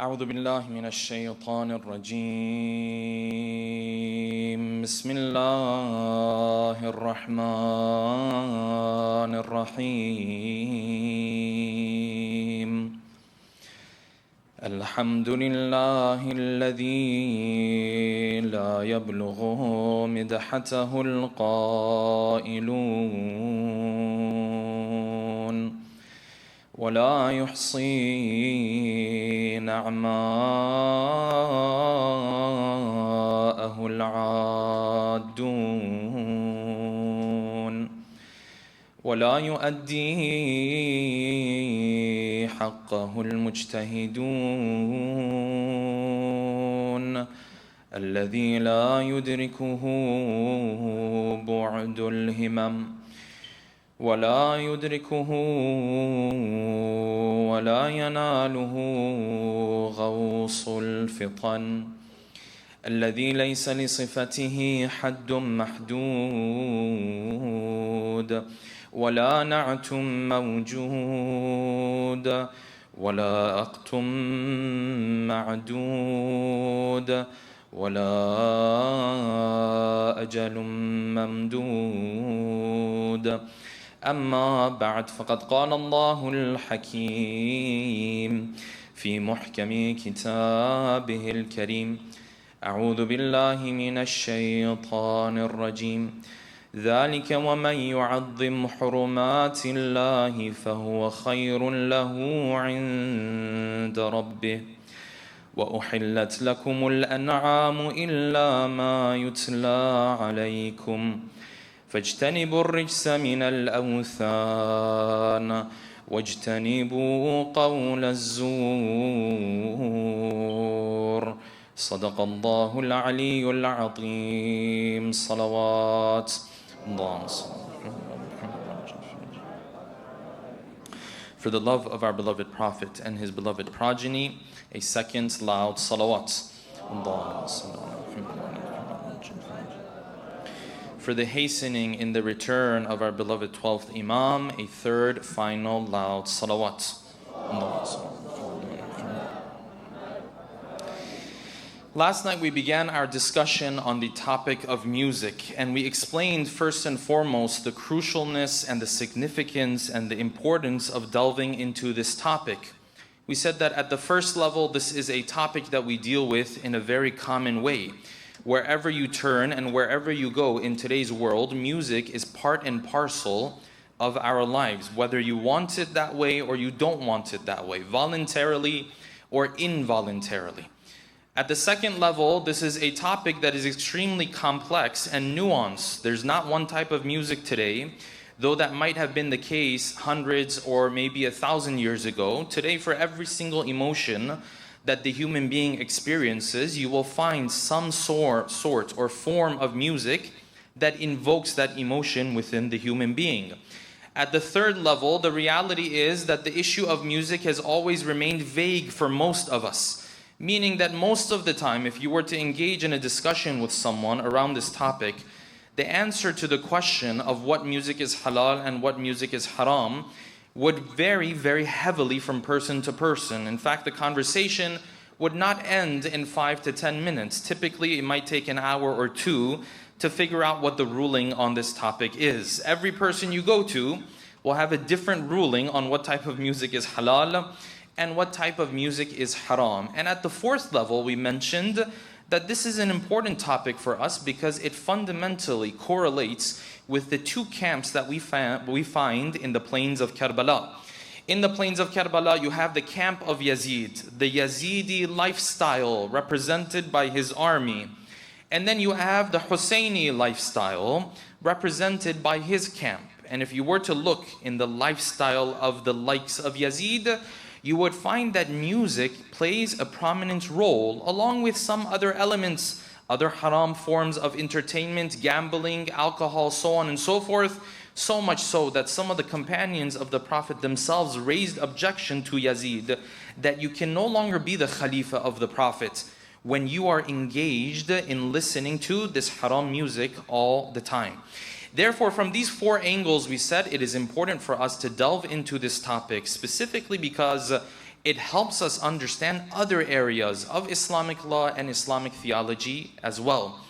أعوذ بالله من الشيطان الرجيم بسم الله الرحمن الرحيم الحمد لله الذي لا يبلغ مدحته القائلون ولا يحصي نعماءه العادون ولا يؤدي حقه المجتهدون الذي لا يدركه بعد الهمم ولا يدركه ولا يناله غوص الفطن الذي ليس لصفته حد محدود ولا نعت موجود ولا أقت معدود ولا أجل ممدود أما بعد فقد قال الله الحكيم في محكم كتابه الكريم أعوذ بالله من الشيطان الرجيم ذلك ومن يعظم حرمات الله فهو خير له عند ربه وأحلت لكم الأنعام إلا ما يتلى عليكم فاجتنبوا الرجس من الأوثان واجتنبوا قول الزور صدق الله العلي العظيم صلوات اللهم صل. For the love of our beloved Prophet and his beloved progeny, a second loud salawat. Allahumma salli ala Muhammad. For the hastening in the return of our beloved 12th Imam, a third final loud salawat. Last night we began our discussion on the topic of music, and we explained first and foremost the crucialness and the significance and the importance of delving into this topic. We said that at the first level, this is a topic that we deal with in a very common way. Wherever you turn and wherever you go in today's world, music is part and parcel of our lives, whether you want it that way or you don't want it that way, voluntarily or involuntarily. At the second level, this is a topic that is extremely complex and nuanced. There's not one type of music today, though that might have been the case hundreds or maybe 1,000 years ago. Today, for every single emotion that the human being experiences, you will find some sort or form of music that invokes that emotion within the human being. At the third level, the reality is that the issue of music has always remained vague for most of us, meaning that most of the time, if you were to engage in a discussion with someone around this topic, the answer to the question of what music is halal and what music is haram would vary very heavily from person to person. In fact, the conversation would not end in 5 to 10 minutes. Typically, it might take an hour or two to figure out what the ruling on this topic is. Every person you go to will have a different ruling on what type of music is halal and what type of music is haram. And at the fourth level, we mentioned that this is an important topic for us because it fundamentally correlates with the two camps that we find in the plains of Karbala. In the plains of Karbala, you have the camp of Yazid, the Yazidi lifestyle represented by his army. And then you have the Husseini lifestyle represented by his camp. And if you were to look in the lifestyle of the likes of Yazid, you would find that music plays a prominent role, along with some other elements, other haram forms of entertainment, gambling, alcohol, so on and so forth. So much so that some of the companions of the Prophet themselves raised objection to Yazid, that you can no longer be the Khalifa of the Prophet when you are engaged in listening to this haram music all the time. Therefore, from these four angles, we said it is important for us to delve into this topic, specifically because it helps us understand other areas of Islamic law and Islamic theology as well.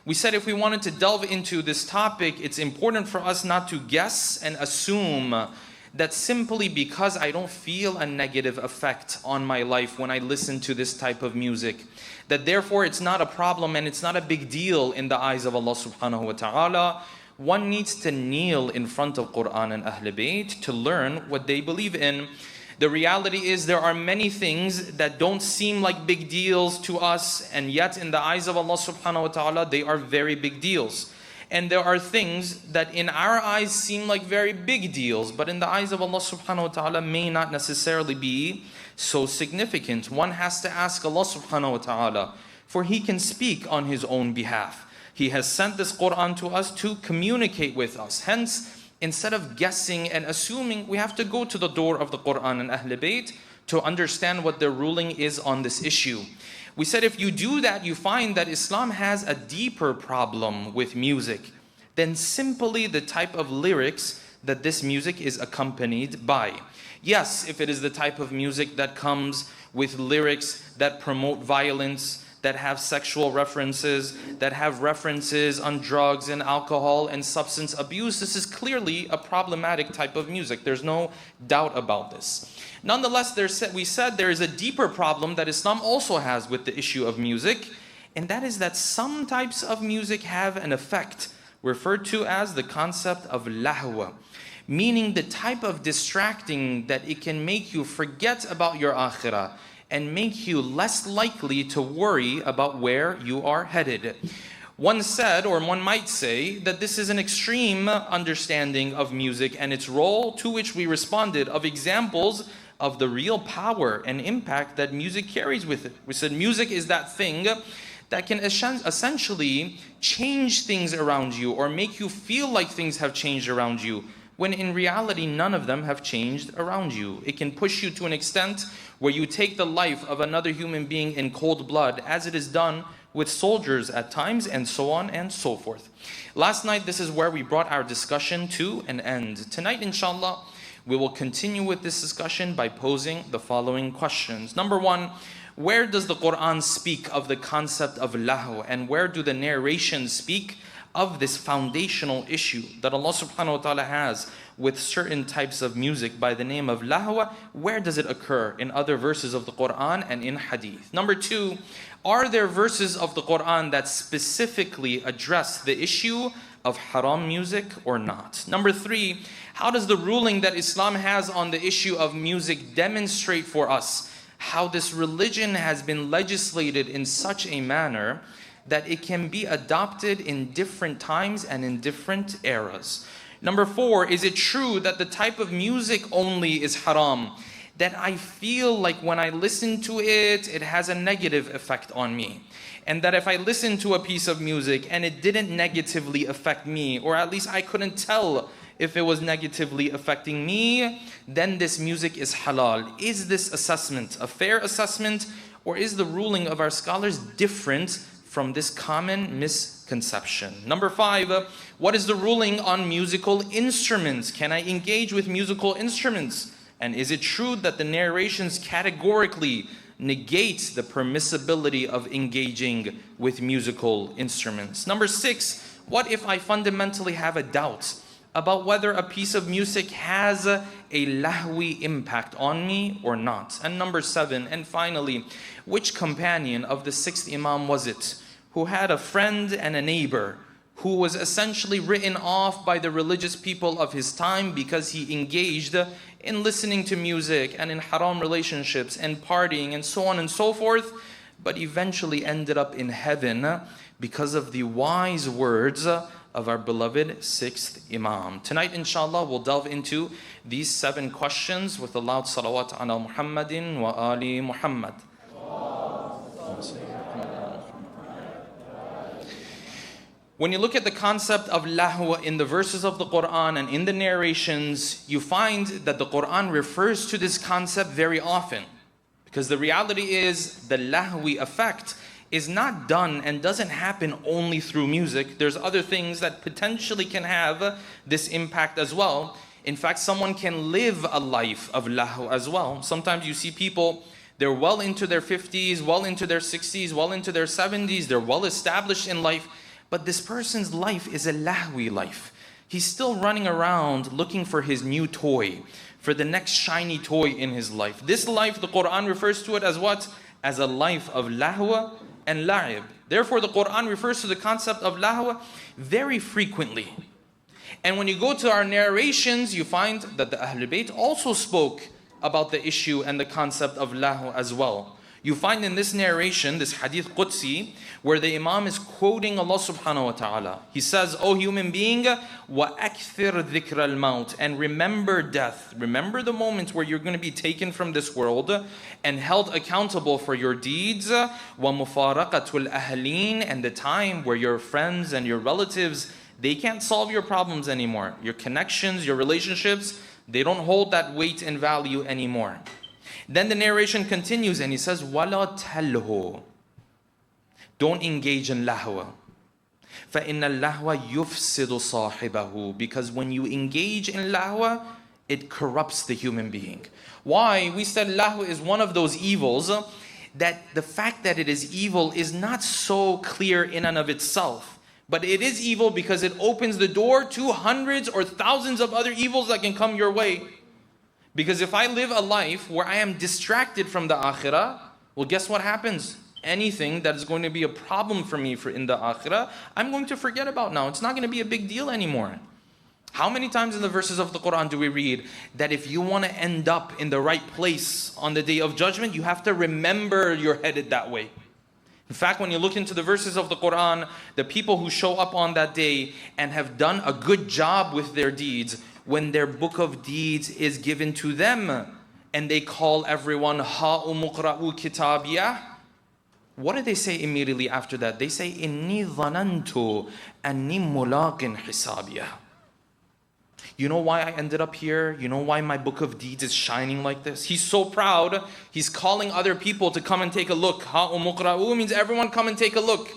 We said if we wanted to delve into this topic, it's important for us not to guess and assume that simply because I don't feel a negative effect on my life when I listen to this type of music, that therefore it's not a problem and it's not a big deal in the eyes of Allah subhanahu wa ta'ala. One needs to kneel in front of Quran and Ahl Bayt to learn what they believe in. The reality is there are many things that don't seem like big deals to us, and yet in the eyes of Allah subhanahu wa ta'ala they are very big deals. And there are things that in our eyes seem like very big deals, but in the eyes of Allah subhanahu wa ta'ala may not necessarily be so significant. One has to ask Allah subhanahu wa ta'ala, for He can speak on His own behalf. He has sent this Quran to us to communicate with us. Hence, instead of guessing and assuming, we have to go to the door of the Quran and Ahl Bayt to understand what their ruling is on this issue. We said if you do that, you find that Islam has a deeper problem with music than simply the type of lyrics that this music is accompanied by. Yes, if it is the type of music that comes with lyrics that promote violence, that have sexual references, that have references on drugs and alcohol and substance abuse, this is clearly a problematic type of music. There's no doubt about this. Nonetheless, we said there is a deeper problem that Islam also has with the issue of music, and that is that some types of music have an effect referred to as the concept of lahu, meaning the type of distracting that it can make you forget about your akhirah and make you less likely to worry about where you are headed. One said, or one might say, that this is an extreme understanding of music and its role, to which we responded of examples of the real power and impact that music carries with it. We said music is that thing that can essentially change things around you or make you feel like things have changed around you, when in reality none of them have changed around you. It can push you to an extent where you take the life of another human being in cold blood, as it is done with soldiers at times, and so on and so forth. Last night, this is where we brought our discussion to an end. Tonight, inshallah, we will continue with this discussion by posing the following questions. Number one, where does the Quran speak of the concept of lahu, and where do the narrations speak of this foundational issue that Allah subhanahu wa ta'ala has with certain types of music by the name of lahu? Where does it occur in other verses of the Quran and in hadith? Number two, are there verses of the Quran that specifically address the issue of haram music or not? Number three, how does the ruling that Islam has on the issue of music demonstrate for us how this religion has been legislated in such a manner that it can be adopted in different times and in different eras? Number four, is it true that the type of music only is haram, that I feel like when I listen to it, it has a negative effect on me? And that if I listen to a piece of music and it didn't negatively affect me, or at least I couldn't tell if it was negatively affecting me, then this music is halal. Is this assessment a fair assessment, or is the ruling of our scholars different from this common misconception? Number five, what is the ruling on musical instruments? Can I engage with musical instruments? And is it true that the narrations categorically negate the permissibility of engaging with musical instruments? Number six, what if I fundamentally have a doubt about whether a piece of music has a lahwi impact on me or not? And number seven, and finally, which companion of the sixth Imam was it who had a friend and a neighbor who was essentially written off by the religious people of his time because he engaged in listening to music and in haram relationships and partying and so on and so forth, but eventually ended up in heaven because of the wise words of our beloved sixth Imam? Tonight, inshallah, we'll delve into these 7 questions with a loud salawat ala Muhammadin wa ali Muhammad. When you look at the concept of lahu in the verses of the Quran and in the narrations, you find that the Quran refers to this concept very often. Because the reality is, the lahwi effect is not done and doesn't happen only through music. There's other things that potentially can have this impact as well. In fact, someone can live a life of lahu as well. Sometimes you see people, they're well into their 50s, well into their 60s, well into their 70s, they're well established in life, but this person's life is a lahwi life. He's still running around looking for his new toy, for the next shiny toy in his life. This life, the Quran refers to it as what? As a life of lahwa and la'ib. Therefore, the Quran refers to the concept of lahwa very frequently. And when you go to our narrations, you find that the Ahlul Bayt also spoke about the issue and the concept of lahu as well. You find in this narration, this hadith Qudsi, where the Imam is quoting Allah subhanahu wa ta'ala. He says, "O human being, وَأَكْثِرْ ذِكْرَ الْمَوْتِ, and remember death. Remember the moment where you're going to be taken from this world and held accountable for your deeds. وَمُفَارَقَةُ الْأَهْلِينَ, and the time where your friends and your relatives, they can't solve your problems anymore. Your connections, your relationships, they don't hold that weight and value anymore." Then the narration continues and he says, وَلَا تَلْهُ, don't engage in lahwa. فَإِنَّ اللَّهْوَ يُفْسِدُ صَاحِبَهُ, because when you engage in lahwa, it corrupts the human being. Why? We said lahu is one of those evils that the fact that it is evil is not so clear in and of itself. But it is evil because it opens the door to hundreds or thousands of other evils that can come your way. Because if I live a life where I am distracted from the akhirah, well, guess what happens? Anything that is going to be a problem for me in the akhirah, I'm going to forget about now. It's not going to be a big deal anymore. How many times in the verses of the Quran do we read that if you want to end up in the right place on the day of judgment, you have to remember you're headed that way? In fact, when you look into the verses of the Quran, the people who show up on that day and have done a good job with their deeds, when their book of deeds is given to them and they call everyone ha'u muqra'u kitabiyah, what do they say immediately after that? They say, inni dhanantu anni mulaqin hisabiyah. You know why I ended up here? You know why my book of deeds is shining like this? He's so proud, he's calling other people to come and take a look. Ha'u muqra'u means everyone come and take a look.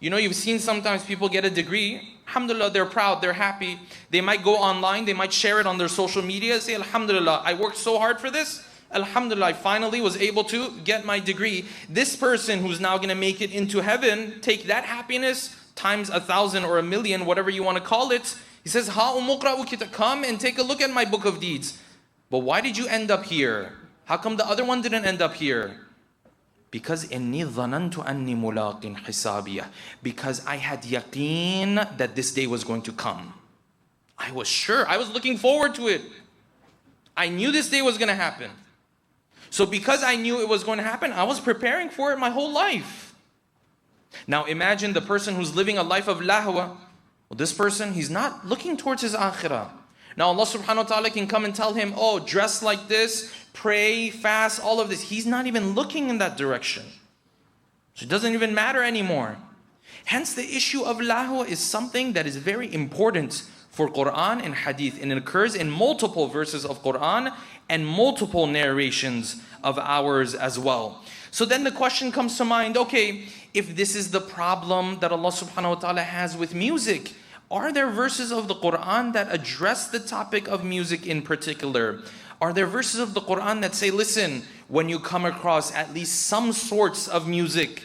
You know, you've seen sometimes people get a degree. Alhamdulillah, they're proud, they're happy. They might go online, they might share it on their social media, say, Alhamdulillah, I worked so hard for this. Alhamdulillah, I finally was able to get my degree. This person who's now going to make it into heaven, take that happiness times 1,000 or 1,000,000, whatever you want to call it. He says, "Ha umuqra'u kita, come and take a look at my book of deeds." But why did you end up here? How come the other one didn't end up here? Because inni dhanantu anni mulaqin hisabiyah. Because I had yaqeen that this day was going to come. I was sure. I was looking forward to it. I knew this day was going to happen. So because I knew it was going to happen, I was preparing for it my whole life. Now imagine the person who's living a life of lahwa. Well, this person, he's not looking towards his akhirah. Now Allah subhanahu wa ta'ala can come and tell him, oh, dress like this, pray, fast, all of this. He's not even looking in that direction. So it doesn't even matter anymore. Hence the issue of lahu is something that is very important for Quran and Hadith. And it occurs in multiple verses of Quran and multiple narrations of ours as well. So then the question comes to mind, okay, if this is the problem that Allah subhanahu wa ta'ala has with music, are there verses of the Quran that address the topic of music in particular? Are there verses of the Quran that say, listen, when you come across at least some sorts of music,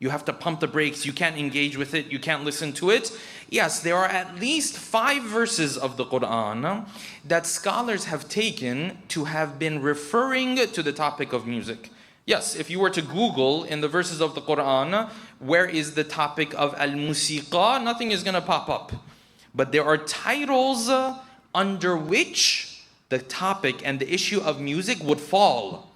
you have to pump the brakes, you can't engage with it, you can't listen to it? Yes, there are at least 5 verses of the Quran that scholars have taken to have been referring to the topic of music. Yes, if you were to Google in the verses of the Quran, where is the topic of al-musiqa, nothing is going to pop up. But there are titles under which the topic and the issue of music would fall.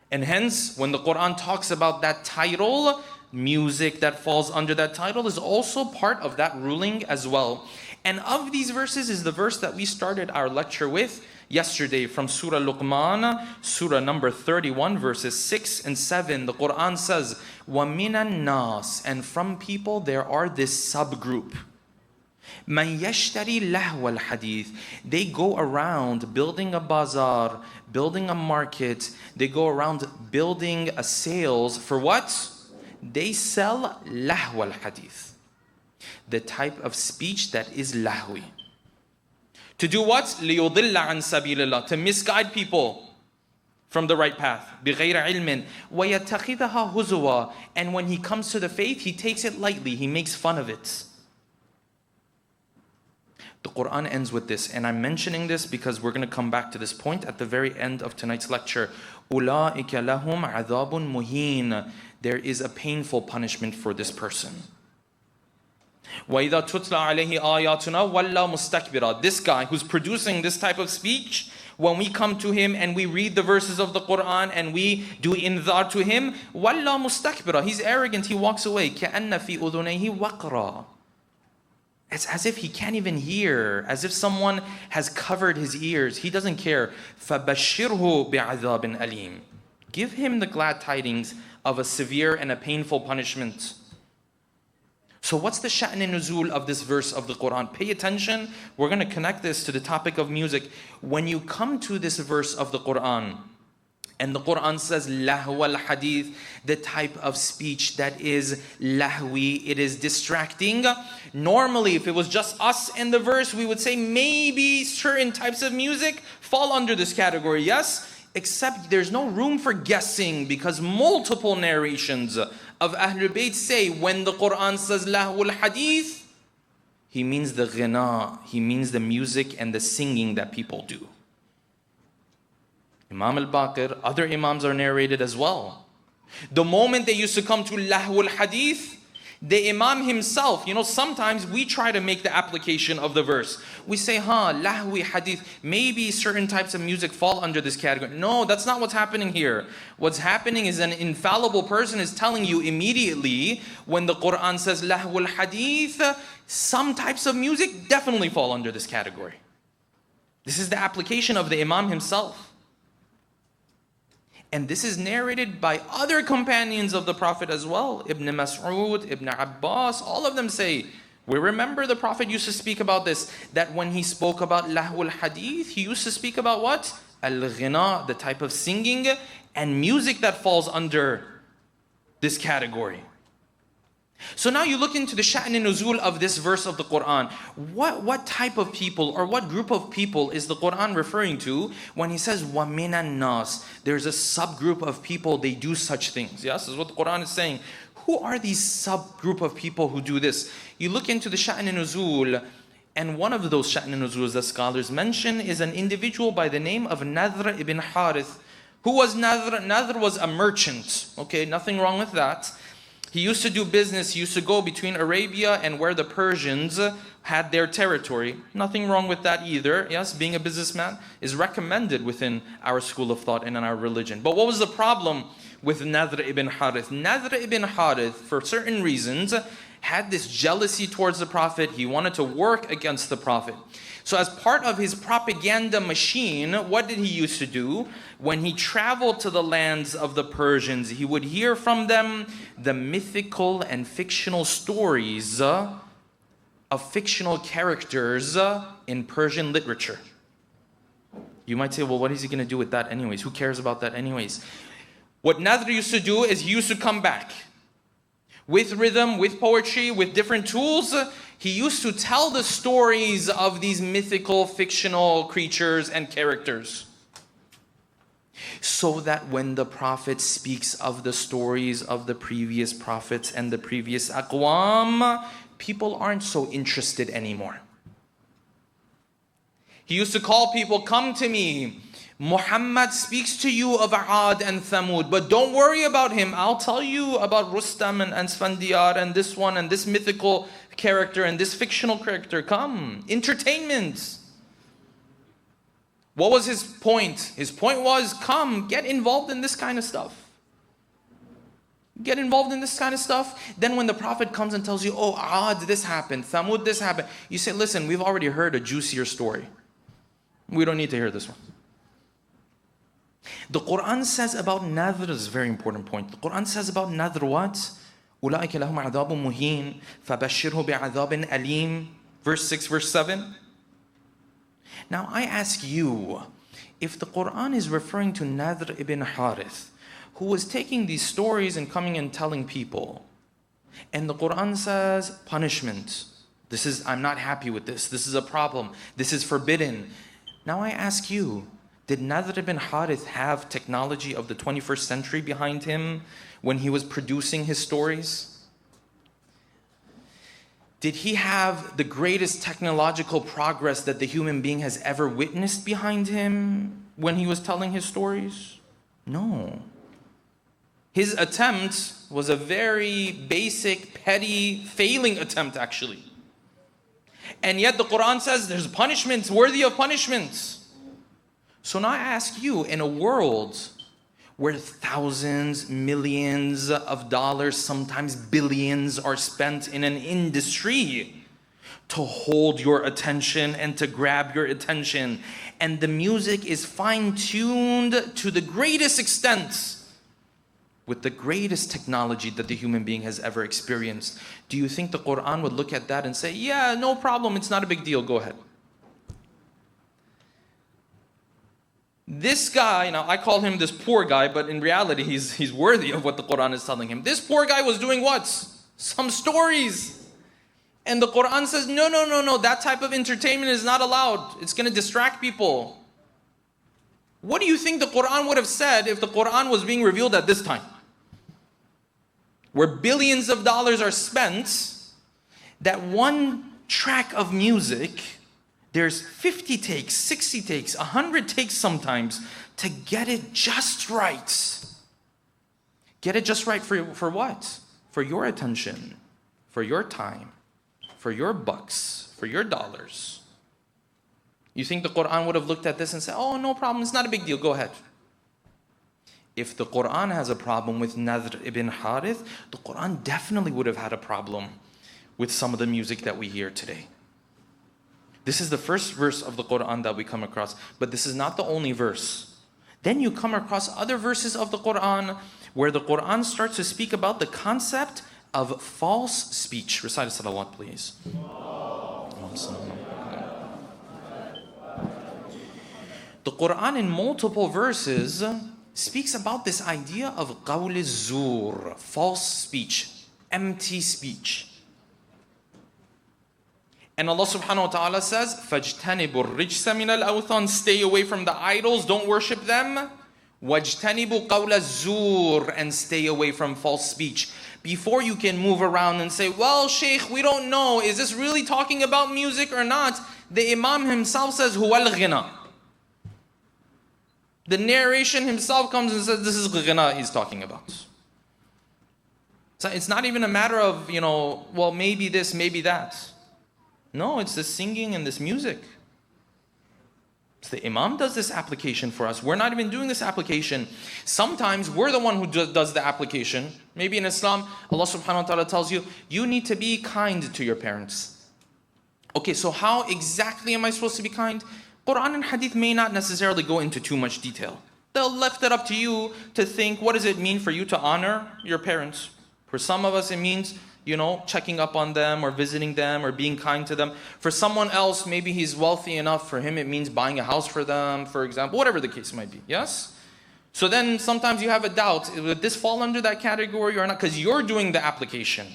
And hence, when the Quran talks about that title, music that falls under that title is also part of that ruling as well. And of these verses is the verse that we started our lecture with yesterday from Surah Luqman, Surah number 31, verses 6 and 7. The Quran says, وَمِنَ النَّاسِ, and from people there are this subgroup. مَنْ يَشْتَرِي لَهْوَ الْحَدِيثِ, they go around building a bazaar, building a market, they go around building a sales for what? They sell lahwa al-hadith, the type of speech that is lahwi. To do what? لِيُضِلَّ عَنْ سَبِيلِ اللَّهِ. To misguide people from the right path. بِغَيْرَ عِلْمٍ وَيَتَّخِذَهَا هُزُوًا. And when he comes to the faith, he takes it lightly. He makes fun of it. The Quran ends with this, and I'm mentioning this because we're going to come back to this point at the very end of tonight's lecture. أُولَٰئِكَ لَهُمْ عَذَابٌ مُهِينٌ. There is a painful punishment for this person. وَإِذَا تُتْلَى عَلَيْهِ آيَاتُنَا وَلَّا مُسْتَكْبِرًا. This guy who's producing this type of speech, when we come to him and we read the verses of the Quran and we do inzar to him, وَلَّا مُسْتَكْبِرًا. He's arrogant, he walks away. كَأَنَّ فِي أُذُنَيْهِ وَقْرًا. It's as if he can't even hear, as if someone has covered his ears. He doesn't care. فَبَشِّرْهُ بِعَذَابٍ أَلِيمٍ. Give him the glad tidings of a severe and a painful punishment. So what's the sha'n and nuzul of this verse of the Quran? Pay attention. We're going to connect this to the topic of music. When you come to this verse of the Quran, and the Quran says lahu al-hadith, the type of speech that is lahwi, it is distracting. Normally, if it was just us in the verse, we would say maybe certain types of music fall under this category, yes? Except there's no room for guessing, because multiple narrations of Ahlul Bayt say when the Quran says lahu al-hadith, he means the ghina, he means the music and the singing that people do. Imam al-Baqir, other Imams are narrated as well. The moment they used to come to lahu al-hadith, the Imam himself, sometimes we try to make the application of the verse. We say, lahwi hadith, maybe certain types of music fall under this category. No, that's not what's happening here. What's happening is an infallible person is telling you immediately when the Quran says lahwi hadith, some types of music definitely fall under this category. This is the application of the Imam himself. And this is narrated by other companions of the Prophet as well. Ibn Mas'ud, Ibn Abbas, all of them say, we remember the Prophet used to speak about this, that when he spoke about lahu al-hadith, he used to speak about what? Al-ghina, the type of singing and music that falls under this category. So now you look into the sha'n and nuzul of this verse of the Quran. What type of people or what group of people is the Quran referring to when he says وَمِنَ النَّاسِ? There's a subgroup of people, they do such things. Yes, this is what the Quran is saying. Who are these subgroup of people who do this? You look into the sha'n and nuzul, and one of those sha'n and nuzuls that scholars mention is an individual by the name of Nadhr ibn Harith. Who was Nadhr? Nadhr was a merchant. Okay, nothing wrong with that. He used to do business, he used to go between Arabia and where the Persians had their territory. Nothing wrong with that either. Yes, being a businessman is recommended within our school of thought and in our religion. But what was the problem with Nadhr ibn Harith? Nadhr ibn Harith, for certain reasons, had this jealousy towards the Prophet. He wanted to work against the Prophet. So as part of his propaganda machine, what did he used to do? When he traveled to the lands of the Persians, he would hear from them the mythical and fictional stories of fictional characters in Persian literature. You might say, well, what is he going to do with that anyways? Who cares about that anyways? What Nadhr used to do is he used to come back with rhythm, with poetry, with different tools. He used to tell the stories of these mythical, fictional creatures and characters, so that when the Prophet speaks of the stories of the previous prophets and the previous aqwam, people aren't so interested anymore. He used to call people, come to me. Muhammad speaks to you of Aad and Thamud, but don't worry about him. I'll tell you about Rustam and Sfandiyar and this one and this mythical character and this fictional character. Come, entertainment. What was his point? His point was, come, get involved in this kind of stuff. Get involved in this kind of stuff. Then when the Prophet comes and tells you, oh, Aad, this happened, Thamud, this happened, you say, listen, we've already heard a juicier story. We don't need to hear this one. The Quran says about Nadhr, is a very important point. The Quran says about Nadhr what? أُولَٰئِكَ لَهُمْ عَذَابٌ مُهِينٌ فَبَشِّرْهُ بِعَذَابٍ أَلِيمٍ. Verse 6, verse 7. Now I ask you, if the Quran is referring to Nadhr ibn Harith, who was taking these stories and coming and telling people, and the Quran says punishment, I'm not happy with this. This is a problem. This is forbidden. Now I ask you, did Nadr ibn Harith have technology of the 21st century behind him when he was producing his stories? Did he have the greatest technological progress that the human being has ever witnessed behind him when he was telling his stories? No. His attempt was a very basic, petty, failing attempt actually. And yet the Quran says there's punishments worthy of punishments. So now I ask you, in a world where thousands, millions of dollars, sometimes billions are spent in an industry to hold your attention and to grab your attention, and the music is fine-tuned to the greatest extent with the greatest technology that the human being has ever experienced, do you think the Quran would look at that and say, yeah, no problem, it's not a big deal, go ahead? This guy, now I call him this poor guy, but in reality he's worthy of what the Quran is telling him. This poor guy was doing what? Some stories. And the Quran says, no, that type of entertainment is not allowed. It's going to distract people. What do you think the Quran would have said if the Quran was being revealed at this time? Where billions of dollars are spent, that one track of music, there's 50 takes, 60 takes, 100 takes sometimes to get it just right. Get it just right for what? For your attention, for your time, for your bucks, for your dollars. You think the Quran would have looked at this and said, oh, no problem, it's not a big deal, go ahead. If the Quran has a problem with Nadr ibn Harith, the Quran definitely would have had a problem with some of the music that we hear today. This is the first verse of the Quran that we come across, but this is not the only verse. Then you come across other verses of the Quran where the Quran starts to speak about the concept of false speech. Recite salawat, please. The Quran in multiple verses speaks about this idea of qawl al-zur, false speech, empty speech. And Allah subhanahu wa ta'ala says, فَاجْتَنِبُوا الرِّجْسَ مِنَ الْأَوْثَانِ, stay away from the idols, don't worship them. وَاجْتَنِبُوا قَوْلَ الزُّورِ, and stay away from false speech. Before you can move around and say, well, Shaykh, we don't know, is this really talking about music or not? The Imam himself says, هُوَ الْغِنَى. The narration himself comes and says, this is ghina he's talking about. So it's not even a matter of, well, maybe this, maybe that. No, it's this singing and this music. So the Imam does this application for us. We're not even doing this application. Sometimes we're the one who does the application. Maybe in Islam, Allah subhanahu wa ta'ala tells you, you need to be kind to your parents. Okay, so how exactly am I supposed to be kind? Quran and Hadith may not necessarily go into too much detail. They'll left it up to you to think, what does it mean for you to honor your parents? For some of us, it means, checking up on them or visiting them or being kind to them. For someone else, maybe he's wealthy enough, for him it means buying a house for them, for example, whatever the case might be, yes? So then sometimes you have a doubt, would this fall under that category or not? Because you're doing the application.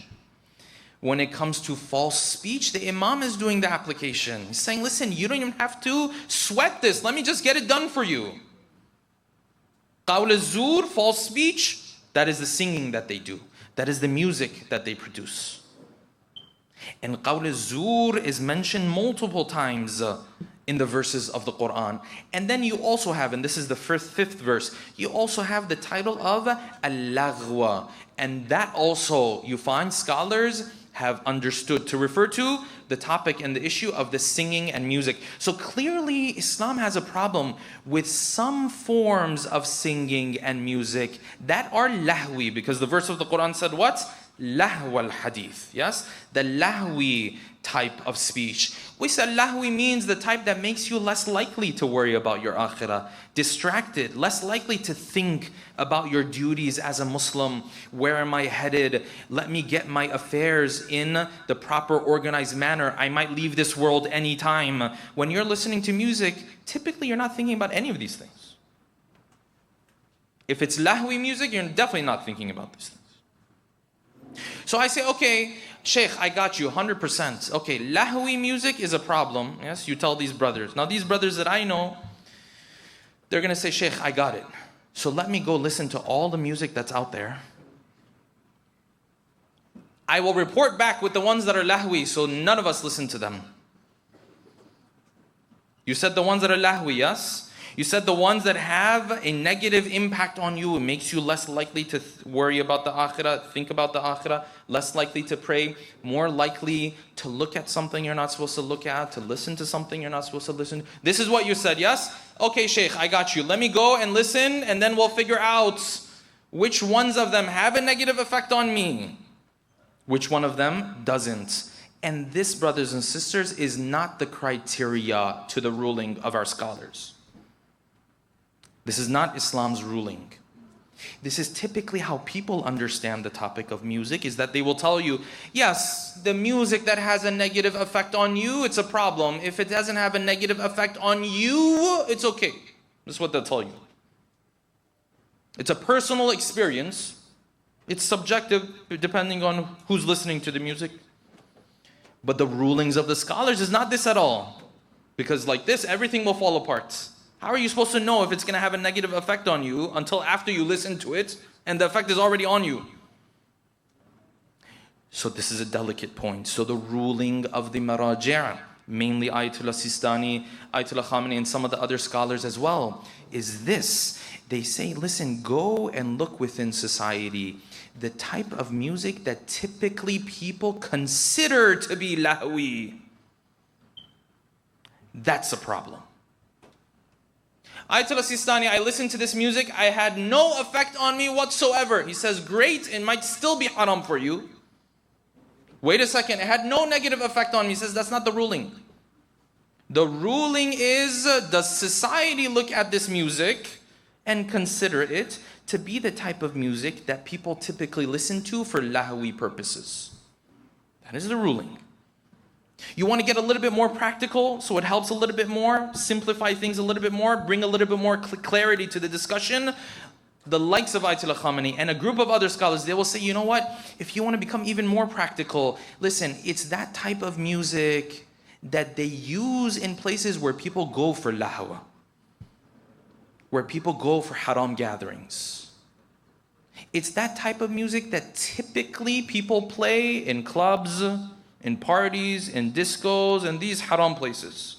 When it comes to false speech, the Imam is doing the application. He's saying, listen, you don't even have to sweat this. Let me just get it done for you. Qawl al-zur, false speech, that is the singing that they do. That is the music that they produce. And qawl al-zur is mentioned multiple times in the verses of the Quran. And then you also have, and this is the fifth verse, you also have the title of al-laghwa. And that also, you find scholars have understood to refer to the topic and the issue of the singing and music. So clearly Islam has a problem with some forms of singing and music that are lahwi, because the verse of the Quran said what? Lahu al-hadith. Yes? The lahwi type of speech. We said lahwi means the type that makes you less likely to worry about your akhirah, distracted, less likely to think about your duties as a Muslim. Where am I headed? Let me get my affairs in the proper organized manner. I might leave this world anytime. When you're listening to music, typically you're not thinking about any of these things. If it's lahwi music, you're definitely not thinking about these things. So I say, okay, Sheikh, I got you 100%. Okay, lahwi music is a problem. Yes, you tell these brothers. Now these brothers that I know, they're going to say, Sheikh, I got it. So let me go listen to all the music that's out there. I will report back with the ones that are lahwi, so none of us listen to them. You said the ones that are lahwi, yes? You said the ones that have a negative impact on you. It makes you less likely to worry about the akhirah, think about the akhirah, less likely to pray, more likely to look at something you're not supposed to look at, to listen to something you're not supposed to listen to. This is what you said, yes? Okay, Sheikh, I got you. Let me go and listen, and then we'll figure out which ones of them have a negative effect on me, which one of them doesn't. And this, brothers and sisters, is not the criteria to the ruling of our scholars. This is not Islam's ruling. This is typically how people understand the topic of music, is that they will tell you, yes, the music that has a negative effect on you, it's a problem. If it doesn't have a negative effect on you, it's okay. That's what they'll tell you. It's a personal experience. It's subjective depending on who's listening to the music. But the rulings of the scholars is not this at all. Because like this, everything will fall apart. How are you supposed to know if it's going to have a negative effect on you until after you listen to it and the effect is already on you? So this is a delicate point. So the ruling of the Maraji', mainly Ayatollah Sistani, Ayatollah Khamenei, and some of the other scholars as well, is this. They say, listen, go and look within society. The type of music that typically people consider to be lahwi, that's a problem. Ayatollah Sistani, I listened to this music, I had no effect on me whatsoever. He says, great, it might still be haram for you. Wait a second, it had no negative effect on me. He says, that's not the ruling. The ruling is, does society look at this music and consider it to be the type of music that people typically listen to for lahwi purposes? That is the ruling. You want to get a little bit more practical, so it helps a little bit more, simplify things a little bit more, bring a little bit more clarity to the discussion. The likes of Ayatollah Khamenei and a group of other scholars, they will say, you know what, if you want to become even more practical, listen, it's that type of music that they use in places where people go for lahu, where people go for haram gatherings. It's that type of music that typically people play in clubs, in parties, in discos, and these haram places.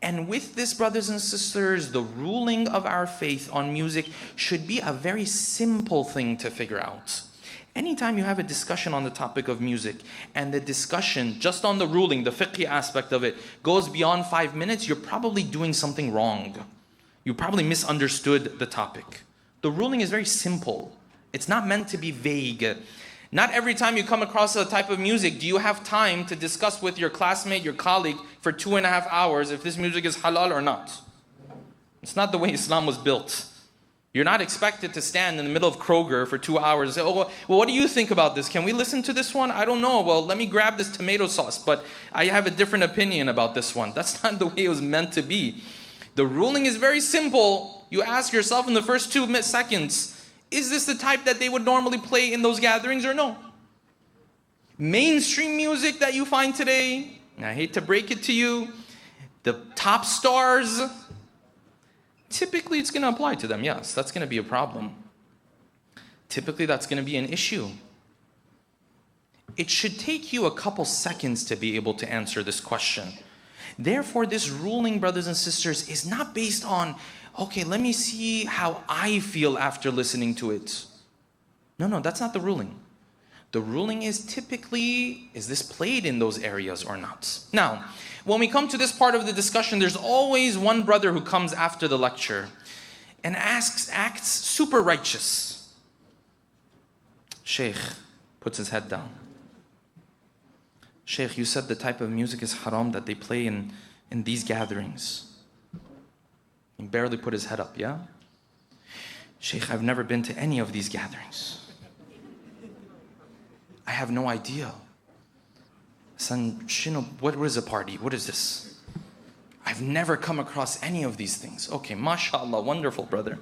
And with this, brothers and sisters, the ruling of our faith on music should be a very simple thing to figure out. Anytime you have a discussion on the topic of music, and the discussion just on the ruling, the fiqh aspect of it, goes beyond 5 minutes, you're probably doing something wrong. You probably misunderstood the topic. The ruling is very simple. It's not meant to be vague. Not every time you come across a type of music do you have time to discuss with your classmate, your colleague for 2.5 hours if this music is halal or not. It's not the way Islam was built. You're not expected to stand in the middle of Kroger for 2 hours and say, oh, well, what do you think about this? Can we listen to this one? I don't know. Well, let me grab this tomato sauce, but I have a different opinion about this one. That's not the way it was meant to be. The ruling is very simple. You ask yourself in the first 2 seconds, is this the type that they would normally play in those gatherings or no? Mainstream music that you find today, and I hate to break it to you, the top stars, typically it's going to apply to them. Yes, that's going to be a problem. Typically that's going to be an issue. It should take you a couple seconds to be able to answer this question. Therefore, this ruling, brothers and sisters, is not based on, okay, let me see how I feel after listening to it. No, that's not the ruling. The ruling is typically, is this played in those areas or not? Now, when we come to this part of the discussion, there's always one brother who comes after the lecture and acts super righteous. Sheikh puts his head down. Sheikh, you said the type of music is haram that they play in these gatherings. He barely put his head up, yeah? Sheikh, I've never been to any of these gatherings. I have no idea. Son, what is a party? What is this? I've never come across any of these things. Okay, mashallah, wonderful brother.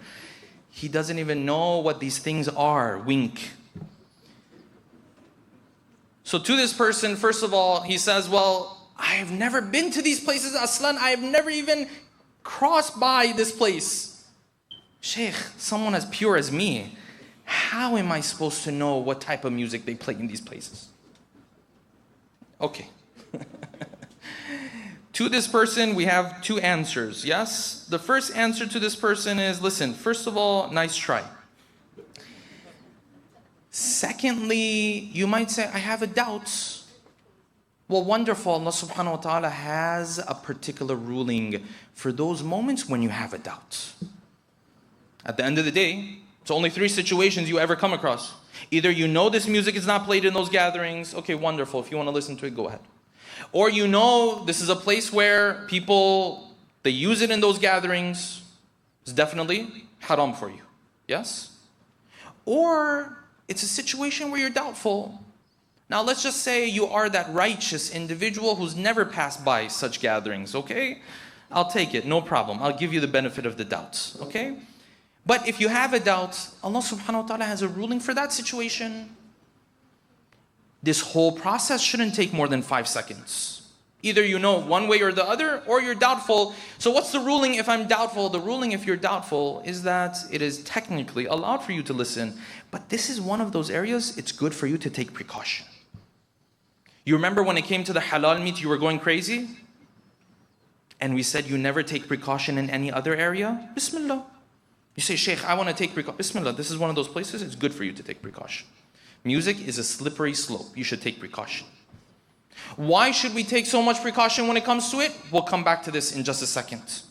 He doesn't even know what these things are. Wink. So to this person, first of all, he says, well, I have never been to these places, Aslan. I have never even crossed by this place. Sheikh, someone as pure as me, how am I supposed to know what type of music they play in these places? Okay. To this person, we have two answers, yes? The first answer to this person is, listen, first of all, nice try. Secondly, you might say, I have a doubt. Well, wonderful. Allah subhanahu wa ta'ala has a particular ruling for those moments when you have a doubt. At the end of the day, it's only three situations you ever come across. Either you know this music is not played in those gatherings. Okay, wonderful. If you want to listen to it, go ahead. Or you know this is a place where people, they use it in those gatherings. It's definitely haram for you. Yes? Or it's a situation where you're doubtful. Now let's just say you are that righteous individual who's never passed by such gatherings, okay? I'll take it, no problem. I'll give you the benefit of the doubt, okay? But if you have a doubt, Allah subhanahu wa ta'ala has a ruling for that situation. This whole process shouldn't take more than 5 seconds. Either you know one way or the other, or you're doubtful. So what's the ruling if I'm doubtful? The ruling if you're doubtful is that it is technically allowed for you to listen. But this is one of those areas it's good for you to take precaution. You remember when it came to the halal meat, you were going crazy? And we said you never take precaution in any other area? Bismillah. You say, Sheikh, I want to take precaution. Bismillah, this is one of those places, it's good for you to take precaution. Music is a slippery slope. You should take precaution. Why should we take so much precaution when it comes to it? We'll come back to this in just a second.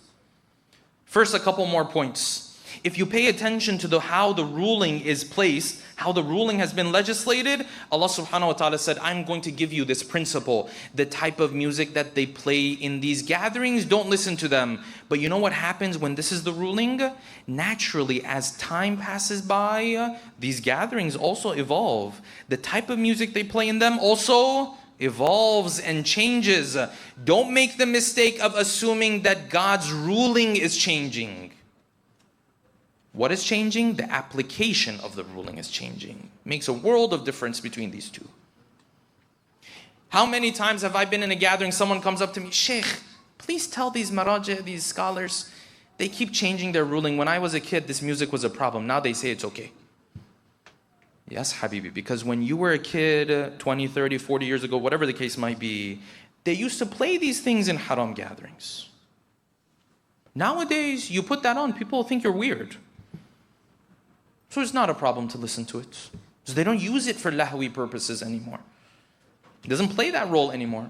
First, a couple more points. If you pay attention to how the ruling is placed, how the ruling has been legislated, Allah subhanahu wa ta'ala said, I'm going to give you this principle. The type of music that they play in these gatherings, don't listen to them. But you know what happens when this is the ruling? Naturally, as time passes by, these gatherings also evolve. The type of music they play in them also evolves and changes. Don't make the mistake of assuming that God's ruling is changing. What is changing? The application of the ruling is changing. Makes a world of difference between these two. How many times have I been in a gathering, someone comes up to me, Sheikh, please tell these maraja, these scholars, they keep changing their ruling. When I was a kid, this music was a problem. Now they say it's okay. Yes, Habibi, because when you were a kid, 20, 30, 40 years ago, whatever the case might be, they used to play these things in haram gatherings. Nowadays, you put that on, people think you're weird. So it's not a problem to listen to it. So they don't use it for lahu purposes anymore. It doesn't play that role anymore.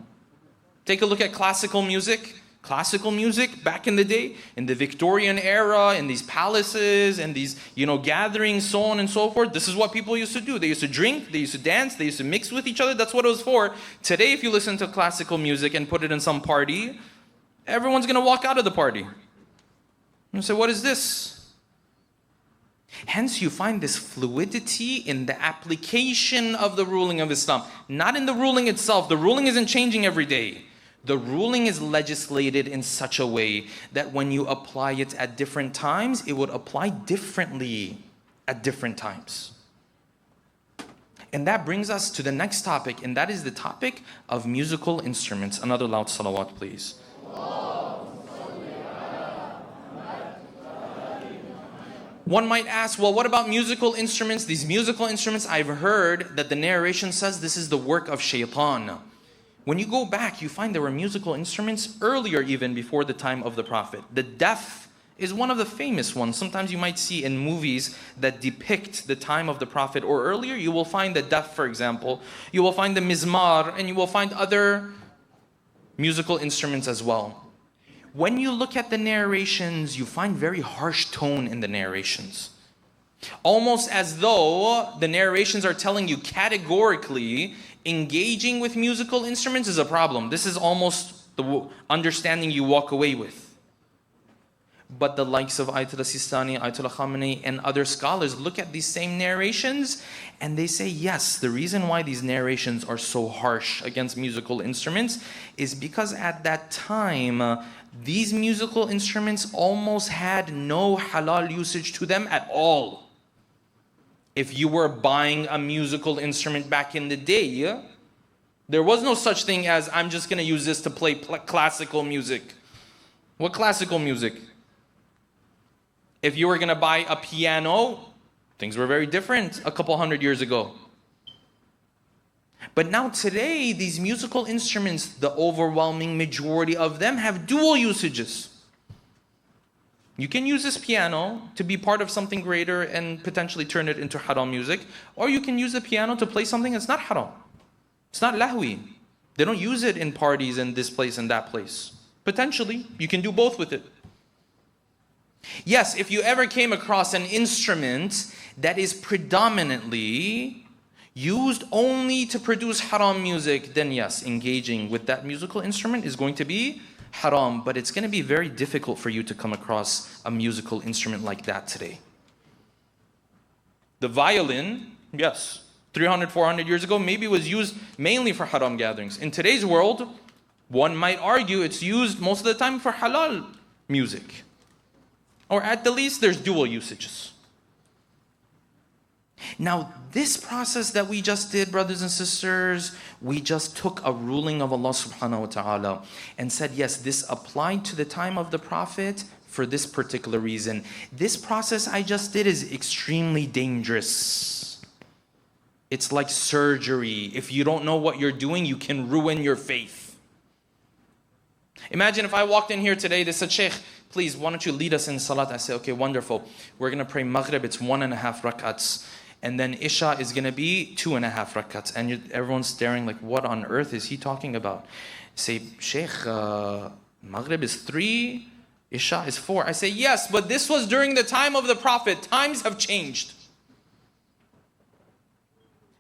Take a look at classical music. Classical music back in the day, in the Victorian era, in these palaces and these, gatherings, so on and so forth. This is what people used to do. They used to drink, they used to dance, they used to mix with each other. That's what it was for. Today, if you listen to classical music and put it in some party, everyone's going to walk out of the party. And say, what is this? Hence, you find this fluidity in the application of the ruling of Islam. Not in the ruling itself. The ruling isn't changing every day. The ruling is legislated in such a way that when you apply it at different times, it would apply differently at different times. And that brings us to the next topic, and that is the topic of musical instruments. Another loud salawat, please. One might ask, well, what about musical instruments? These musical instruments, I've heard that the narration says this is the work of shaitan. When you go back, you find there were musical instruments earlier even before the time of the Prophet. The def is one of the famous ones. Sometimes you might see in movies that depict the time of the Prophet or earlier, you will find the def, for example. You will find the mizmar, and you will find other musical instruments as well. When you look at the narrations, you find very harsh tone in the narrations. Almost as though the narrations are telling you categorically, engaging with musical instruments is a problem. This is almost the understanding you walk away with. But the likes of Ayatollah Sistani, Ayatollah Khamenei, and other scholars look at these same narrations and they say, yes, the reason why these narrations are so harsh against musical instruments is because at that time, these musical instruments almost had no halal usage to them at all. If you were buying a musical instrument back in the day, There was no such thing as, I'm just going to use this to play classical music. What classical music? If you were going to buy a piano, things were very different a couple hundred years ago. But now today, these musical instruments, the overwhelming majority of them have dual usages. You can use this piano to be part of something greater and potentially turn it into haram music, or you can use the piano to play something that's not haram. It's not lahu. They don't use it in parties in this place and that place. Potentially, you can do both with it. Yes, if you ever came across an instrument that is predominantly used only to produce haram music, then yes, engaging with that musical instrument is going to be haram, but it's going to be very difficult for you to come across a musical instrument like that today. The violin, yes, 300, 400 years ago, maybe was used mainly for haram gatherings. In today's world, one might argue it's used most of the time for halal music. Or at the least, there's dual usages. Now, this process that we just did, brothers and sisters, we just took a ruling of Allah subhanahu wa ta'ala and said, yes, this applied to the time of the Prophet for this particular reason. This process I just did is extremely dangerous. It's like surgery. If you don't know what you're doing, you can ruin your faith. Imagine if I walked in here today, they said, Sheikh, please, why don't you lead us in salat? I say, okay, wonderful. We're going to pray Maghrib, it's 1.5 rak'ats. And then Isha is going to be 2.5 rak'ats. And everyone's staring like, what on earth is he talking about? Say, Sheikh, Maghrib is 3, Isha is 4. I say, yes, but this was during the time of the Prophet. Times have changed.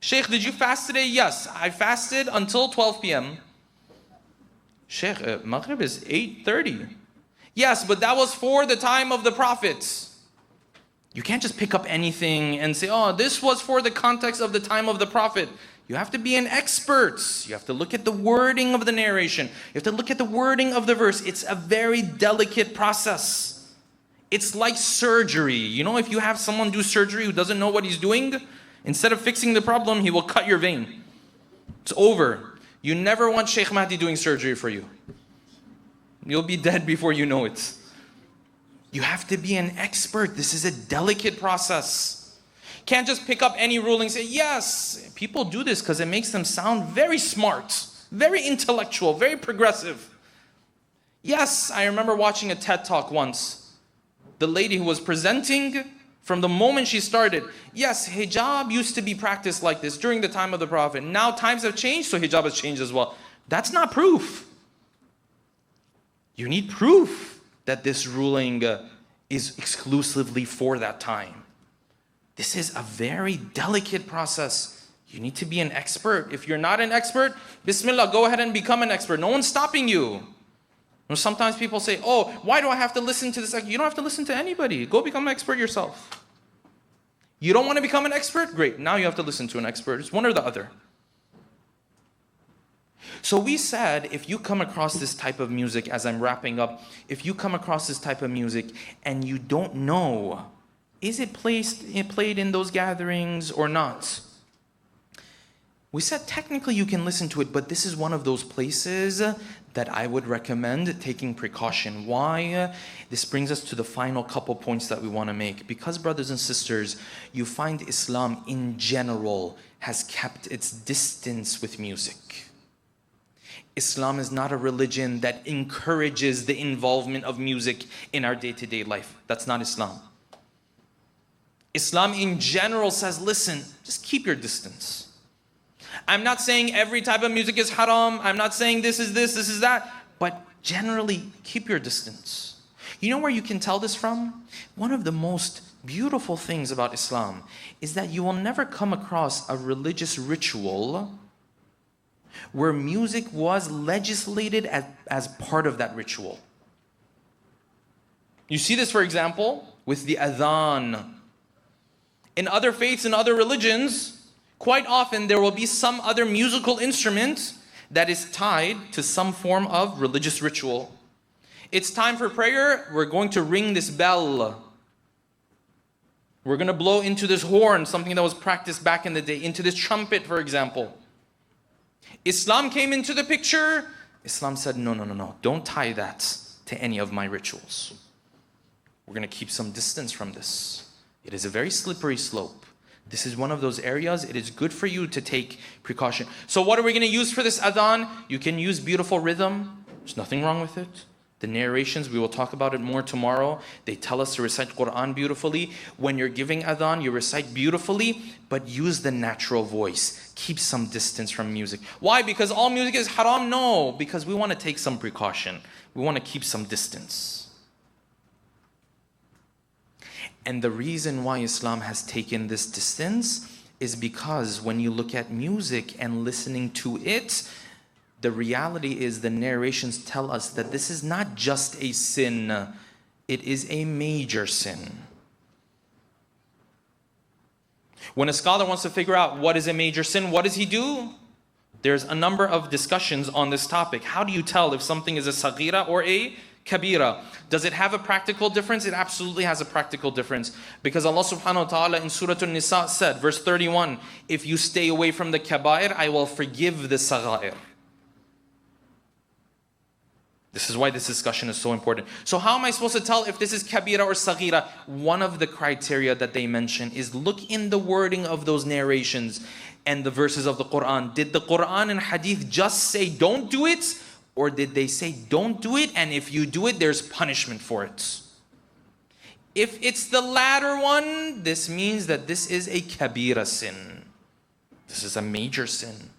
Sheikh, did you fast today? Yes, I fasted until 12 p.m. Sheikh, Maghrib is 8:30. Yes, but that was for the time of the prophets. You can't just pick up anything and say, oh, this was for the context of the time of the prophet. You have to be an expert. You have to look at the wording of the narration. You have to look at the wording of the verse. It's a very delicate process. It's like surgery. You know, if you have someone do surgery who doesn't know what he's doing, instead of fixing the problem, he will cut your vein. It's over. You never want Sheikh Mahdi doing surgery for you. You'll be dead before you know it. You have to be an expert. This is a delicate process. Can't just pick up any ruling and say, yes. People do this because it makes them sound very smart, very intellectual, very progressive. Yes, I remember watching a TED Talk once. The lady who was presenting, from the moment she started, yes, hijab used to be practiced like this during the time of the Prophet. Now times have changed, so hijab has changed as well. That's not proof. You need proof that this ruling is exclusively for that time. This is a very delicate process. You need to be an expert. If you're not an expert, Bismillah, go ahead and become an expert. No one's stopping you. Sometimes people say, oh, why do I have to listen to this? You don't have to listen to anybody. Go become an expert yourself. You don't want to become an expert? Great. Now you have to listen to an expert. It's one or the other. So we said, if you come across this type of music, as I'm wrapping up, if you come across this type of music and you don't know, is it played in those gatherings or not? We said technically you can listen to it, but this is one of those places that I would recommend taking precaution. Why? This brings us to the final couple points that we want to make. Because, brothers and sisters, you find Islam in general has kept its distance with music. Islam is not a religion that encourages the involvement of music in our day-to-day life. That's not Islam. Islam in general says, listen, just keep your distance. I'm not saying every type of music is haram. I'm not saying this is that. But generally, keep your distance. You know where you can tell this from? One of the most beautiful things about Islam is that you will never come across a religious ritual where music was legislated as part of that ritual. You see this, for example, with the adhan. In other faiths and other religions, quite often there will be some other musical instrument that is tied to some form of religious ritual. It's time for prayer, we're going to ring this bell. We're going to blow into this horn, something that was practiced back in the day, into this trumpet, for example. Islam came into the picture. Islam said, no, no, no, no. Don't tie that to any of my rituals. We're going to keep some distance from this. It is a very slippery slope. This is one of those areas. It is good for you to take precaution. So what are we going to use for this adhan? You can use beautiful rhythm. There's nothing wrong with it. The narrations, we will talk about it more tomorrow. They tell us to recite Quran beautifully. When you're giving adhan, you recite beautifully, but use the natural voice. Keep some distance from music. Why? Because all music is haram? No, because we want to take some precaution. We want to keep some distance. And the reason why Islam has taken this distance is because when you look at music and listening to it, the reality is the narrations tell us that this is not just a sin, it is a major sin. When a scholar wants to figure out what is a major sin, what does he do? There's a number of discussions on this topic. How do you tell if something is a saghira or a kabira? Does it have a practical difference? It absolutely has a practical difference. Because Allah subhanahu wa ta'ala in Surah An-Nisa said, verse 31, if you stay away from the kabair, I will forgive the saghair. This is why this discussion is so important. So how am I supposed to tell if this is kabira or saghira? One of the criteria that they mention is look in the wording of those narrations and the verses of the Quran. Did the Quran and Hadith just say don't do it? Or did they say don't do it, and if you do it, there's punishment for it? If it's the latter one, this means that this is a kabira sin. This is a major sin.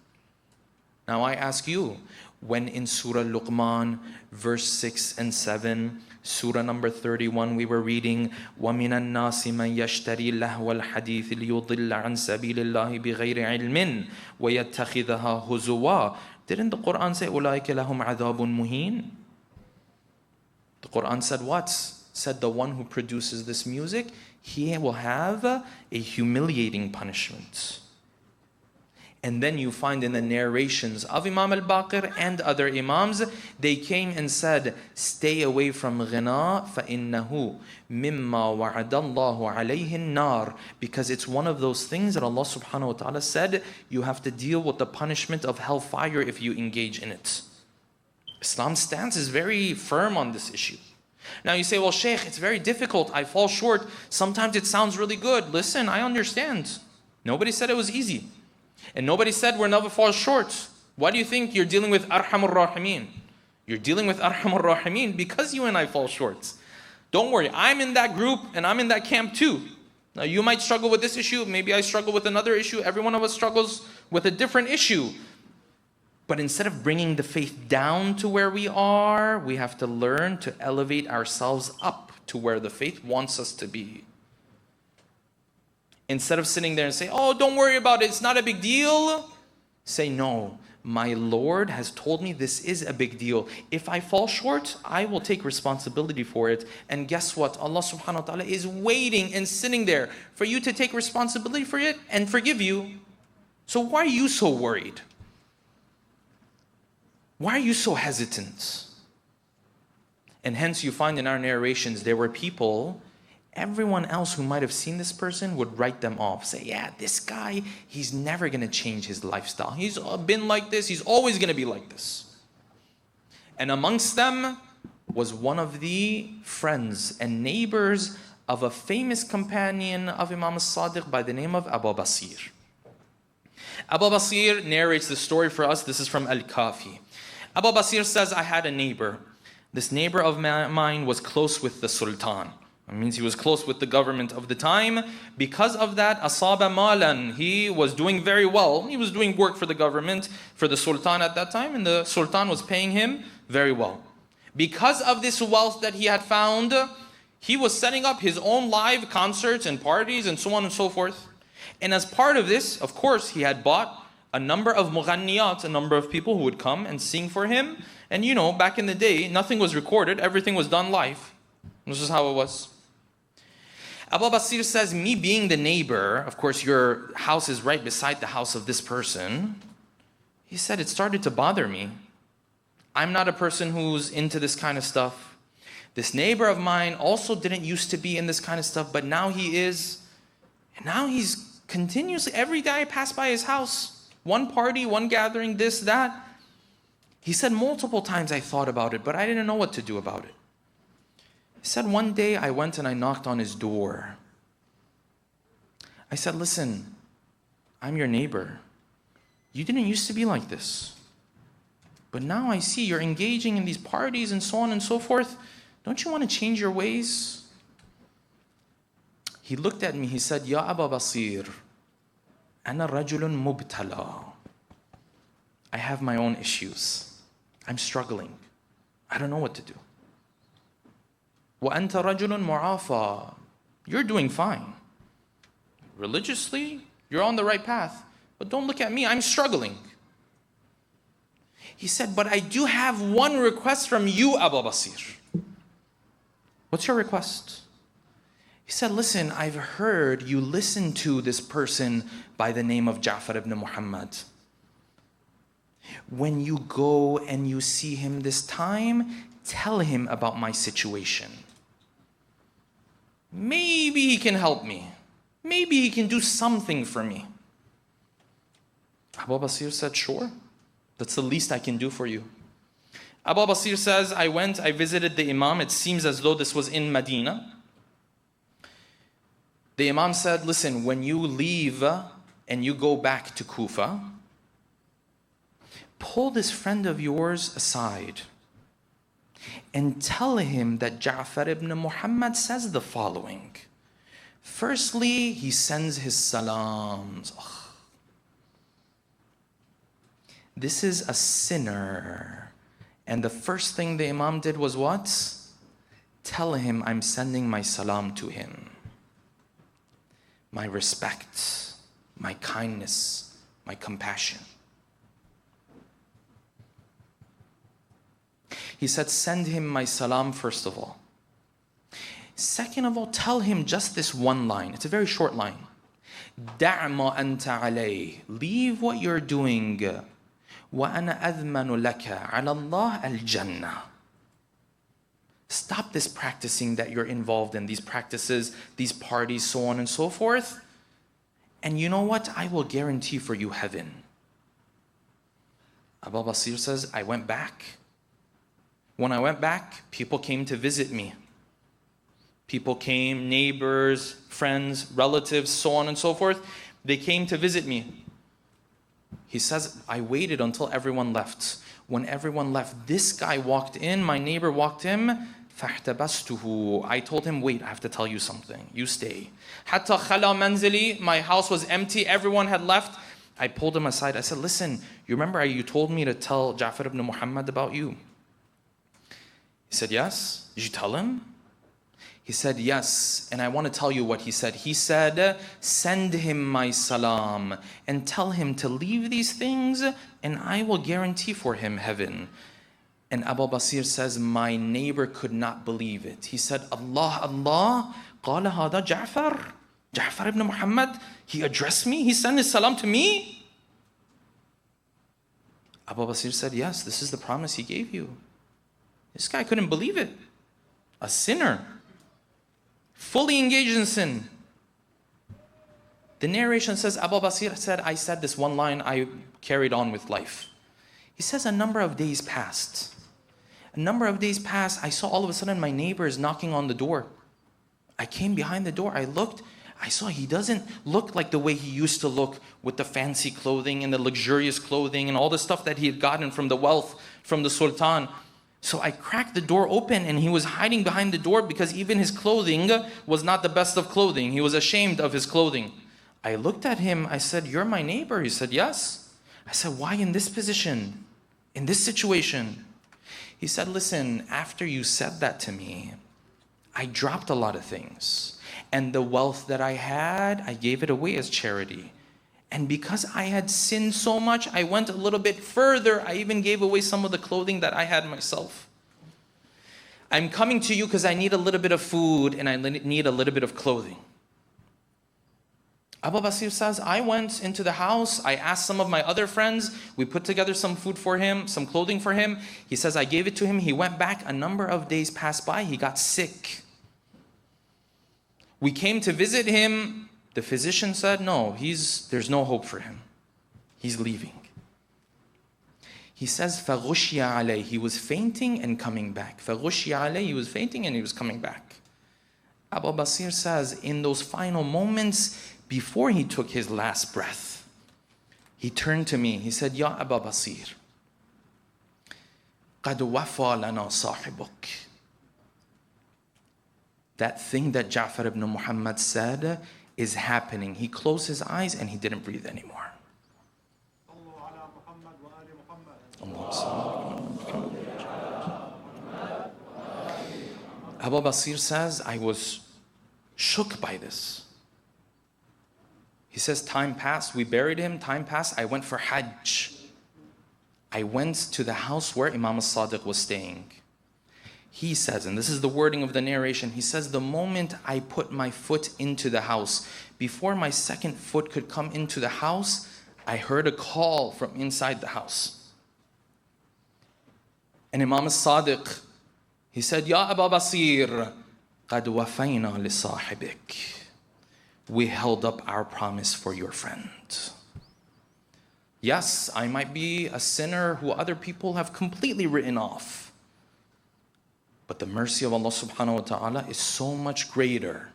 Now I ask you, when in Surah Luqman, verse 6 and 7, Surah number 31, we were reading, وَمِنَ النَّاسِ مَنْ يَشْتَرِي لَهْوَ الْحَدِيثِ لِيُضِلَّ عَنْ سَبِيلِ اللَّهِ بِغَيْرِ عِلْمٍ وَيَتَّخِذَهَا هُزُوًا. Didn't the Quran say, أُولَٰئِكَ لَهُمْ عَذَابٌ مُهِينٌ? The Quran said what? Said the one who produces this music, he will have a humiliating punishment. And then you find in the narrations of Imam al-Baqir and other Imams, they came and said, stay away from ghina, فَإِنَّهُ مِمَّا وَعَدَ اللَّهُ عَلَيْهِ النَّارِ. Because it's one of those things that Allah subhanahu wa ta'ala said, you have to deal with the punishment of hellfire if you engage in it. Islam's stance is very firm on this issue. Now you say, well, Shaykh, it's very difficult. I fall short. Sometimes it sounds really good. Listen, I understand. Nobody said it was easy. And nobody said we're never fall short. Why do you think you're dealing with Arhamur Rahimeen? You're dealing with Arhamur Rahimeen because you and I fall short. Don't worry, I'm in that group and I'm in that camp too. Now you might struggle with this issue, maybe I struggle with another issue. Every one of us struggles with a different issue. But instead of bringing the faith down to where we are, we have to learn to elevate ourselves up to where the faith wants us to be. Instead of sitting there and say, oh, don't worry about it, it's not a big deal. Say, no, my Lord has told me this is a big deal. If I fall short, I will take responsibility for it. And guess what? Allah subhanahu wa ta'ala is waiting and sitting there for you to take responsibility for it and forgive you. So why are you so worried? Why are you so hesitant? And hence you find in our narrations, there were people, everyone else who might have seen this person would write them off. Say, yeah, this guy, he's never going to change his lifestyle. He's been like this. He's always going to be like this. And amongst them was one of the friends and neighbors of a famous companion of Imam al-Sadiq by the name of Abu Basir. Abu Basir narrates the story for us. This is from Al-Kafi. Abu Basir says, I had a neighbor. This neighbor of mine was close with the Sultan. It means he was close with the government of the time. Because of that, asaba malan, he was doing very well. He was doing work for the government, for the Sultan at that time, and the Sultan was paying him very well. Because of this wealth that he had found, he was setting up his own live concerts and parties and so on and so forth. And as part of this, of course, he had bought a number of mughanniyat, a number of people who would come and sing for him. And you know, back in the day, nothing was recorded, everything was done live. This is how it was. Abu Basir says, me being the neighbor, of course your house is right beside the house of this person. He said, it started to bother me. I'm not a person who's into this kind of stuff. This neighbor of mine also didn't used to be in this kind of stuff, but now he is. And now he's continuously, every day I pass by his house, One party, one gathering, this, that. He said, multiple times I thought about it, but I didn't know what to do about it. He said, one day I went and I knocked on his door. I said, listen, I'm your neighbor. You didn't used to be like this. But now I see you're engaging in these parties and so on and so forth. Don't you want to change your ways? He looked at me, he said, Ya Aba Basir, Ana rajulun mubtala. I have my own issues. I'm struggling. I don't know what to do. Wa anta rajulun mu'afa. You're doing fine. Religiously, you're on the right path. But don't look at me, I'm struggling. He said, but I do have one request from you, Abu Basir. What's your request? He said, listen, I've heard you listen to this person by the name of Ja'far ibn Muhammad. When you go and you see him this time, tell him about my situation. Maybe he can help me. Maybe he can do something for me. Abu Basir said, sure. That's the least I can do for you. Abu Basir says, I visited the Imam. It seems as though this was in Medina. The Imam said, listen, when you leave and you go back to Kufa, pull this friend of yours aside and tell him that Ja'far ibn Muhammad says the following. Firstly, he sends his salams. This is a sinner. And the first thing the Imam did was what? Tell him I'm sending my salam to him. My respect, my kindness, my compassion. He said, send him my salam first of all. Second of all, tell him just this one line. It's a very short line. دع ما أنت عليه. Leave what you're doing. وأنا أذمن لك على الله الجنة. Stop this practicing that you're involved in, these practices, these parties, so on and so forth. And you know what? I will guarantee for you heaven. Abu Basir says, I went back. When I went back, people came to visit me. People came, neighbors, friends, relatives, so on and so forth. They came to visit me. He says, I waited until everyone left. When everyone left, this guy walked in, my neighbor walked in. فَاحْتَبَسْتُهُ. I told him, wait, I have to tell you something. You stay. حَتَّى خَلَى مَنْزِلِي. My house was empty. Everyone had left. I pulled him aside. I said, listen, you remember you told me to tell Ja'far ibn Muhammad about you? He said, yes. Did you tell him? He said, yes. And I want to tell you what he said. He said, send him my salam and tell him to leave these things and I will guarantee for him heaven. And Abu Basir says, my neighbor could not believe it. He said, Allah, Allah, قال هذا جعفر. Ja'far ibn Muhammad, he addressed me? He sent his salam to me? Abu Basir said, yes, this is the promise he gave you. This guy couldn't believe it. A sinner. Fully engaged in sin. The narration says, Abu Basir said, I said this one line, I carried on with life. He says a number of days passed. A number of days passed, I saw all of a sudden my neighbors knocking on the door. I came behind the door, I looked, I saw he doesn't look like the way he used to look with the fancy clothing and the luxurious clothing and all the stuff that he had gotten from the wealth, from the Sultan. So I cracked the door open and he was hiding behind the door because even his clothing was not the best of clothing. He was ashamed of his clothing. I looked at him, I said, you're my neighbor. He said, yes. I said, why in this position? In this situation? He said, listen, after you said that to me, I dropped a lot of things. And the wealth that I had, I gave it away as charity. And because I had sinned so much, I went a little bit further. I even gave away some of the clothing that I had myself. I'm coming to you because I need a little bit of food and I need a little bit of clothing. Abu Basir says, I went into the house. I asked some of my other friends. We put together some food for him, some clothing for him. He says, I gave it to him. He went back. A number of days passed by. He got sick. We came to visit him. The physician said, no, there's no hope for him. He's leaving. He says, فَغُشْيَ عَلَيْهِ. He was fainting and coming back. فَغُشْيَ عَلَيْهِ. He was fainting and he was coming back. Abu Basir says, in those final moments, before he took his last breath, he turned to me. He said, Ya Abu Basir, قَدْ وَفَى لَنَا صَاحِبُكَ. That thing that Ja'far ibn Muhammad said is happening. He closed his eyes and he didn't breathe anymore. Abu Basir says, I was shook by this. He says, time passed, we buried him, time passed, I went for Hajj. I went to the house where Imam al-Sadiq was staying. He says, and this is the wording of the narration, he says, the moment I put my foot into the house, before my second foot could come into the house, I heard a call from inside the house. And Imam al-Sadiq, he said, Ya Abu Basir, قَدْ وَفَيْنَا لِصَاحِبِكَ. We held up our promise for your friend. Yes, I might be a sinner who other people have completely written off. But the mercy of Allah subhanahu wa ta'ala is so much greater.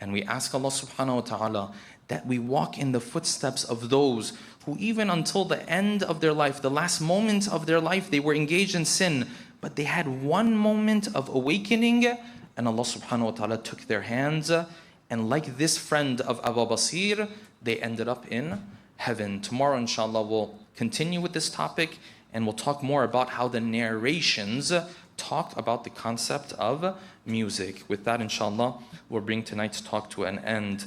And we ask Allah subhanahu wa ta'ala that we walk in the footsteps of those who even until the end of their life, the last moment of their life, they were engaged in sin. But they had one moment of awakening and Allah subhanahu wa ta'ala took their hands. And like this friend of Abu Basir, they ended up in heaven. Tomorrow, inshallah, we'll continue with this topic and we'll talk more about how the narrations talk about the concept of music. With that, inshallah, we'll bring tonight's talk to an end.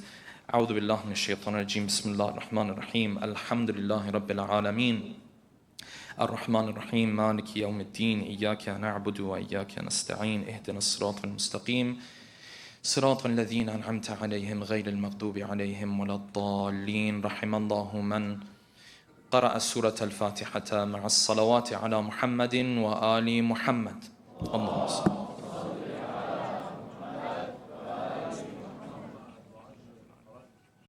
أعوذ بالله من الشيطان الرجيم بسم الله الرحمن الرحيم الحمد لله رب العالمين الرحمن الرحيم مالك يوم الدين إياك نعبد وإياك نستعين اهدنا الصراط المستقيم صراط الذين أنعمت عليهم غير المغضوب عليهم ولا الضالين رحم الله من قرأ سورة الفاتحة مع الصلوات على محمد وآل محمد اللهم صل